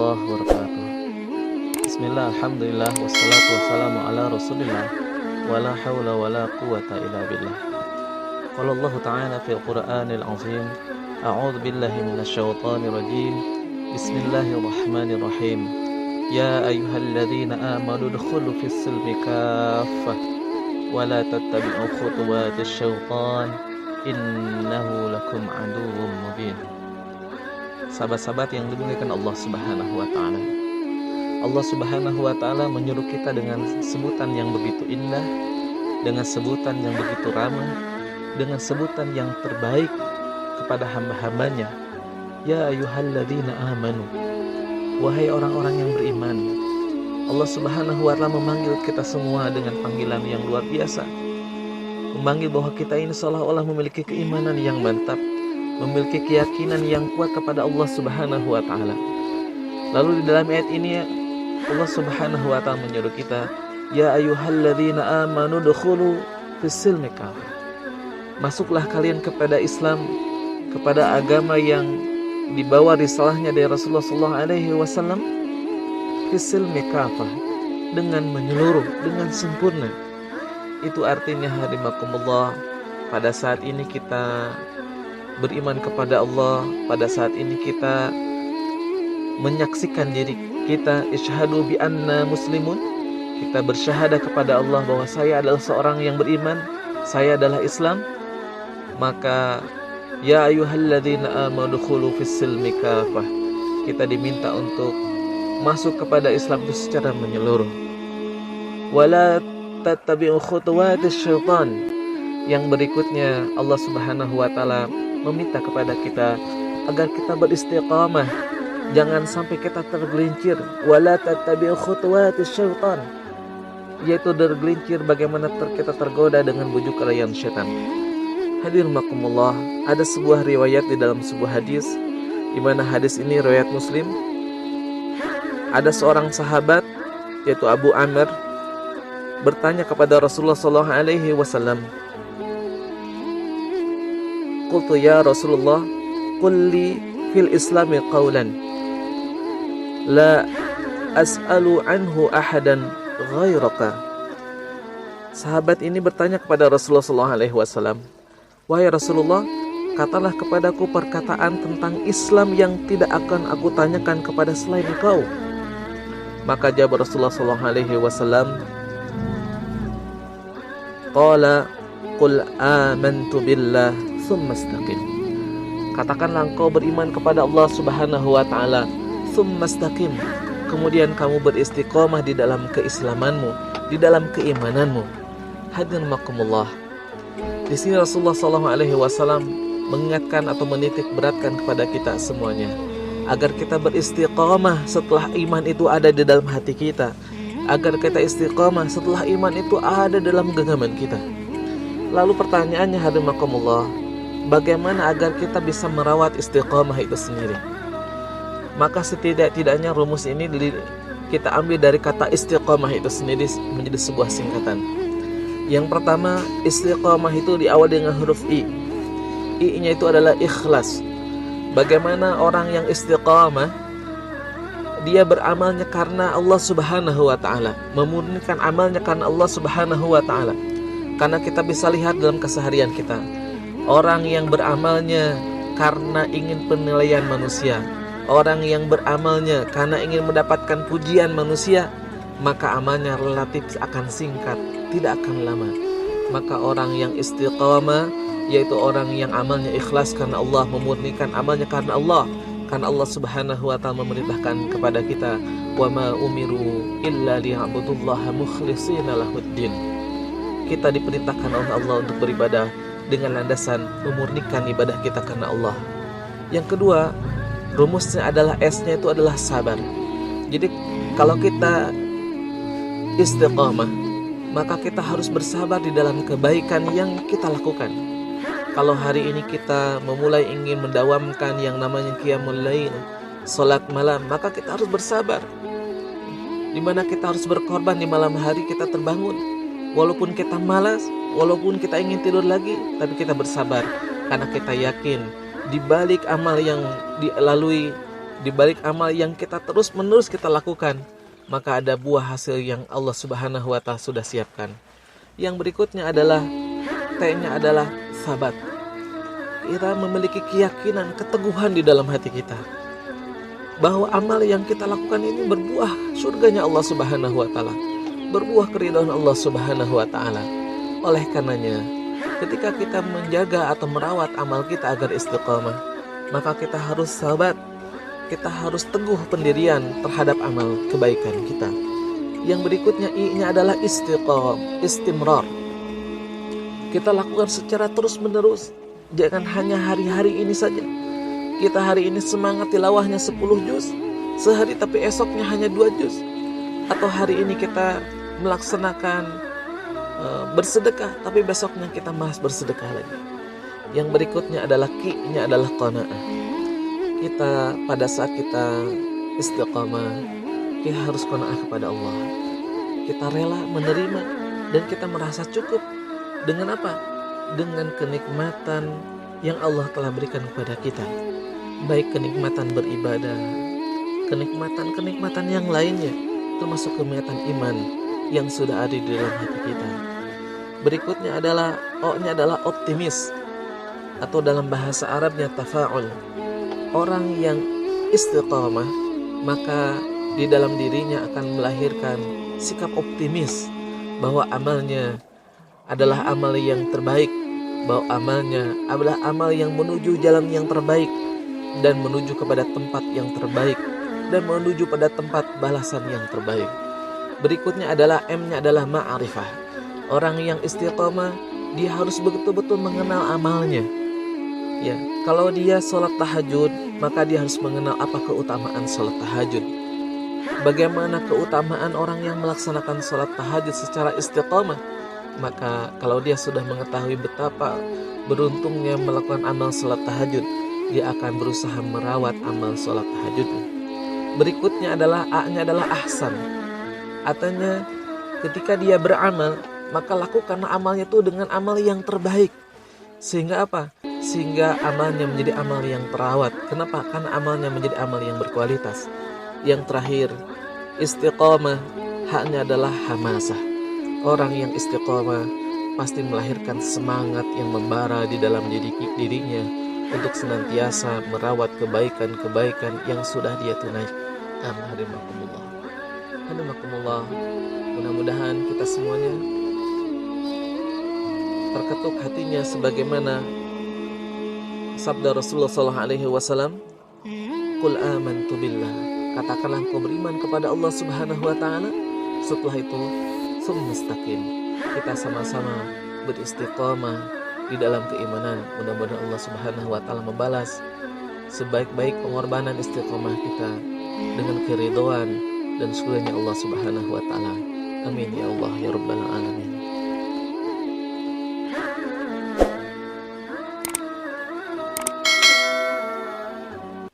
warahmatullahi wabarakatuh. Bismillah, alhamdulillah, wassalatu wassalamu ala rasulillah, wala hawla wala quwata illa billah. Qala Allah ta'ala fil Qur'anil azim, a'udzu billahi minasy syaithanir rajim. Bismillahirrahmanirrahim. Ya ayyuhalladzina amanu udkhulu fis silmi kaffah wa la tattabi'u khutuwatis syaitan innahu lakum aduwwum mubin. Sahabat-sahabat yang dimuliakan Allah Subhanahu wa taala. Allah Subhanahu wa taala menyuruh kita dengan sebutan yang begitu indah, dengan sebutan yang begitu ramah, dengan sebutan yang terbaik kepada hamba-hambanya. Ya ayyuhalladzina amanu. Wahai orang-orang yang beriman. Allah Subhanahu wa taala memanggil kita semua dengan panggilan yang luar biasa. Memanggil bahwa kita ini seolah-olah memiliki keimanan yang mantap, memiliki keyakinan yang kuat kepada Allah Subhanahu wa taala. Lalu di dalam ayat ini Allah Subhanahu wa taala menyuruh kita, ya ayyuhalladzina amanu dukhulu fis-silmi kafah. Masuklah kalian kepada Islam, kepada agama yang dibawa risalahnya dari Rasulullah sallallahu alaihi wasallam, fis-silmi kafah, dengan menyeluruh, dengan sempurna. Itu artinya hadimakumullah, pada saat ini kita beriman kepada Allah, pada saat ini kita menyaksikan diri kita isyhadu bi anna muslimun, kita bersyahadah kepada Allah bahwa saya adalah seorang yang beriman, saya adalah Islam. Maka ya ayyuhalladzina amanu dukhulu fis-silmi kafah, kita diminta untuk masuk kepada Islam itu secara menyeluruh. Wala tattabi'u khutuwatis syaitan. Yang berikutnya Allah Subhanahu wa taala meminta kepada kita agar kita beristiqamah, jangan sampai kita tergelincir. Wala tattabi'u khutuwatis syaitan, yaitu tergelincir bagaimana kita tergoda dengan bujuk rayu syaitan. Hadirin makumullah, ada sebuah riwayat di dalam sebuah hadis, di mana hadis ini riwayat Muslim. Ada seorang sahabat yaitu Abu Amr bertanya kepada Rasulullah sallallahu alaihi wasallam, qultu ya Rasulullah, qul li fil islami qawlan la as'alu anhu ahadan ghairaka. Sahabat ini bertanya kepada Rasulullah sallallahu alaihi wasallam, wahai Rasulullah, katalah kepadaku perkataan tentang Islam yang tidak akan aku tanyakan kepada selain engkau. Maka jawab Rasulullah sallallahu alaihi wasallam, qala qul amantu billah tsumma istaqim. Katakanlah engkau beriman kepada Allah Subhanahu wa taala, tsumma istaqim, kemudian kamu beristiqomah di dalam keislamanmu, di dalam keimananmu. Hadirin makumullah, di sini Rasulullah sallallahu alaihi wasallam mengingatkan atau menitik beratkan kepada kita semuanya agar kita beristiqomah setelah iman itu ada di dalam hati kita, agar kita istiqomah setelah iman itu ada dalam genggaman kita. Lalu pertanyaannya hadirin makumullah, bagaimana agar kita bisa merawat istiqomah itu sendiri? Maka setidak-tidaknya rumus ini kita ambil dari kata istiqomah itu sendiri menjadi sebuah singkatan. Yang pertama, istiqomah itu diawali dengan huruf I. I-nya itu adalah ikhlas. Bagaimana orang yang istiqomah, dia beramalnya karena Allah Subhanahu wa ta'ala, memurnikan amalnya karena Allah Subhanahu wa ta'ala. Karena kita bisa lihat dalam keseharian kita, orang yang beramalnya karena ingin penilaian manusia, orang yang beramalnya karena ingin mendapatkan pujian manusia, maka amalnya relatif akan singkat, tidak akan lama. Maka orang yang istiqamah, yaitu orang yang amalnya ikhlas karena Allah, memurnikan amalnya karena Allah. Karena Allah Subhanahu wa ta'ala memerintahkan kepada kita, wa ma umiru illa liya'budullaha mukhlishina lahuddin. Kita diperintahkan oleh Allah untuk beribadah dengan landasan memurnikan ibadah kita karena Allah. Yang kedua, rumusnya adalah S-nya itu adalah sabar. Jadi kalau kita istiqamah, maka kita harus bersabar di dalam kebaikan yang kita lakukan. Kalau hari ini kita memulai ingin mendawamkan yang namanya qiyamul lail, salat malam, maka kita harus bersabar. Di mana kita harus berkorban di malam hari kita terbangun. Walaupun kita malas, walaupun kita ingin tidur lagi, tapi kita bersabar karena kita yakin di balik amal yang dilalui, di balik amal yang kita terus-menerus kita lakukan, maka ada buah hasil yang Allah Subhanahu wa Ta'ala sudah siapkan. Yang berikutnya adalah T-nya adalah sabat. Kita memiliki keyakinan, keteguhan di dalam hati kita bahwa amal yang kita lakukan ini berbuah surganya Allah Subhanahu wa Ta'ala, berbuah keridhaan Allah Subhanahu wa Ta'ala. Oleh karenanya, ketika kita menjaga atau merawat amal kita agar istiqamah, maka kita harus sabat. Kita harus teguh pendirian terhadap amal kebaikan kita. Yang berikutnya I-nya adalah istimrar. Kita lakukan secara terus-menerus. Jangan hanya hari-hari ini saja. Kita hari ini semangat tilawahnya 10 juz sehari, tapi esoknya hanya 2 juz. Atau hari ini kita melaksanakan bersedekah, tapi besoknya kita malas bersedekah lagi. Yang berikutnya adalah Q-nya adalah qanaah. Kita pada saat kita istiqamah, kita harus qanaah kepada Allah. Kita rela menerima dan kita merasa cukup. Dengan apa? Dengan kenikmatan yang Allah telah berikan kepada kita. Baik kenikmatan beribadah, kenikmatan yang lainnya, termasuk kenikmatan iman yang sudah ada di dalam hati kita. Berikutnya adalah O-nya adalah optimis, atau dalam bahasa Arabnya tafa'ul. Orang yang istiqamah, maka di dalam dirinya akan melahirkan sikap optimis bahwa amalnya adalah amal yang terbaik, bahwa amalnya adalah amal yang menuju jalan yang terbaik dan menuju kepada tempat yang terbaik dan menuju pada tempat balasan yang terbaik. Berikutnya adalah M-nya adalah ma'rifah. Orang yang istiqamah, dia harus betul-betul mengenal amalnya. Ya, kalau dia sholat tahajud, maka dia harus mengenal apa keutamaan sholat tahajud. Bagaimana keutamaan orang yang melaksanakan sholat tahajud secara istiqamah. Maka kalau dia sudah mengetahui betapa beruntungnya melakukan amal sholat tahajud, dia akan berusaha merawat amal sholat tahajudnya. Berikutnya adalah A-nya adalah ahsan. Artinya ketika dia beramal, maka lakukan amalnya itu dengan amal yang terbaik. Sehingga apa? Sehingga amalnya menjadi amal yang terawat. Kenapa? Karena amalnya menjadi amal yang berkualitas. Yang terakhir, istiqamah, haknya adalah hamasah. Orang yang istiqamah pasti melahirkan semangat yang membara di dalam dirinya untuk senantiasa merawat kebaikan-kebaikan yang sudah dia tunaikan. Hadimakumullah. Mudah-mudahan kita semuanya terketuk hatinya sebagaimana sabda Rasulullah SAW, Qul amantu billah. Katakanlah engkau beriman kepada Allah Subhanahu wa Ta'ala. Setelah itu mustaqim. Kita sama-sama beristiqamah di dalam keimanan. Mudah-mudahan Allah Subhanahu wa Ta'ala membalas sebaik-baik pengorbanan istiqamah kita dengan keridhaan dan syukurnya Allah Subhanahu wa Ta'ala. Amin ya Allah ya Rabbal alamin.